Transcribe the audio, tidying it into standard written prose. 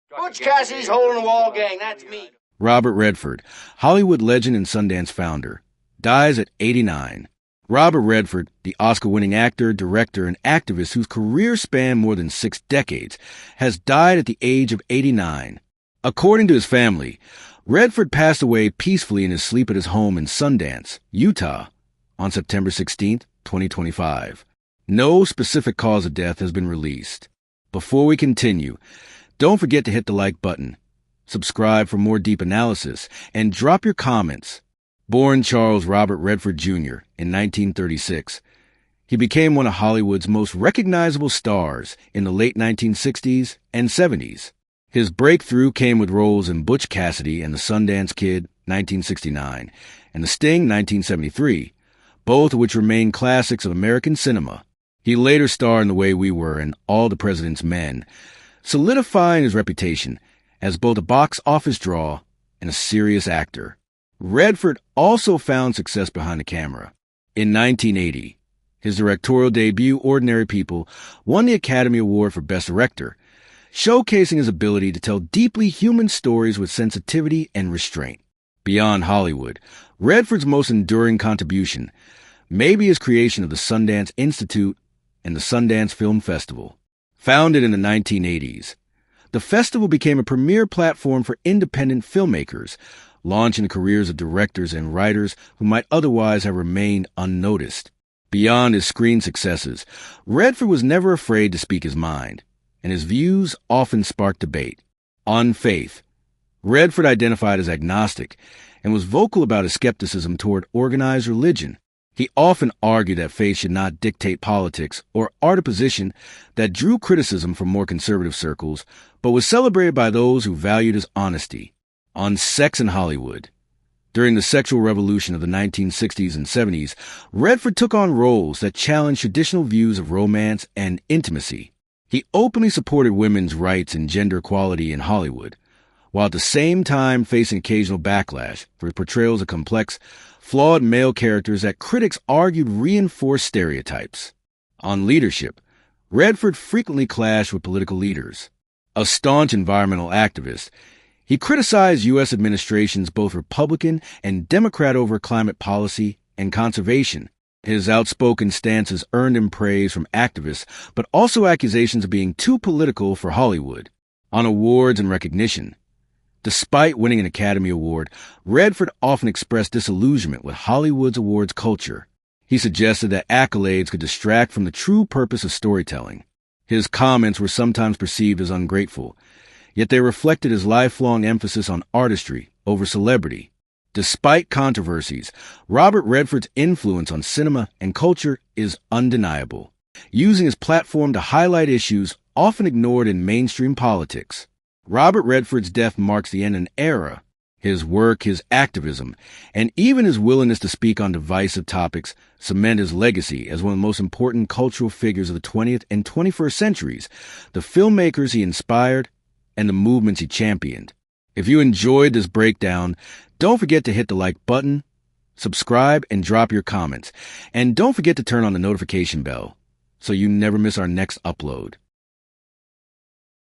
Butch Cassidy's hole-in-the-wall gang, that's me. Robert Redford, Hollywood legend and Sundance founder, dies at 89. Robert Redford, the Oscar-winning actor, director, and activist whose career spanned more than 6 decades, has died at the age of 89. According to his family, Redford passed away peacefully in his sleep at his home in Sundance, Utah, on September 16, 2025. No specific cause of death has been released. Before we continue, don't forget to hit the like button, subscribe for more deep analysis, and drop your comments. Born Charles Robert Redford Jr. in 1936, he became one of Hollywood's most recognizable stars in the late 1960s and 70s. His breakthrough came with roles in Butch Cassidy and the Sundance Kid, 1969, and The Sting, 1973, both of which remain classics of American cinema. He later starred in The Way We Were and All the President's Men, solidifying his reputation as both a box office draw and a serious actor. Redford also found success behind the camera. In 1980, his directorial debut, Ordinary People, won the Academy Award for Best Director, showcasing his ability to tell deeply human stories with sensitivity and restraint. Beyond Hollywood, Redford's most enduring contribution may be his creation of the Sundance Institute and the Sundance Film Festival. Founded in the 1980s, the festival became a premier platform for independent filmmakers, launching the careers of directors and writers who might otherwise have remained unnoticed. Beyond his screen successes, Redford was never afraid to speak his mind, and his views often sparked debate. On faith, Redford identified as agnostic and was vocal about his skepticism toward organized religion. He often argued that faith should not dictate politics or art a position that drew criticism from more conservative circles, but was celebrated by those who valued his honesty. On sex in Hollywood. During the sexual revolution of the 1960s and 70s, Redford took on roles that challenged traditional views of romance and intimacy. He openly supported women's rights and gender equality in Hollywood, while at the same time facing occasional backlash for portrayals of complex, flawed male characters that critics argued reinforced stereotypes. On leadership, Redford frequently clashed with political leaders. A staunch environmental activist, he criticized U.S. administrations, both Republican and Democrat, over climate policy and conservation. His outspoken stances earned him praise from activists, but also accusations of being too political for Hollywood. On awards and recognition, despite winning an Academy Award, Redford often expressed disillusionment with Hollywood's awards culture. He suggested that accolades could distract from the true purpose of storytelling. His comments were sometimes perceived as ungrateful, yet they reflected his lifelong emphasis on artistry over celebrity. Despite controversies, Robert Redford's influence on cinema and culture is undeniable, using his platform to highlight issues often ignored in mainstream politics. Robert Redford's death marks the end of an era. His work, his activism, and even his willingness to speak on divisive topics cement his legacy as one of the most important cultural figures of the 20th and 21st centuries, the filmmakers he inspired, and the movements he championed. If you enjoyed this breakdown, don't forget to hit the like button, subscribe, and drop your comments. And don't forget to turn on the notification bell so you never miss our next upload.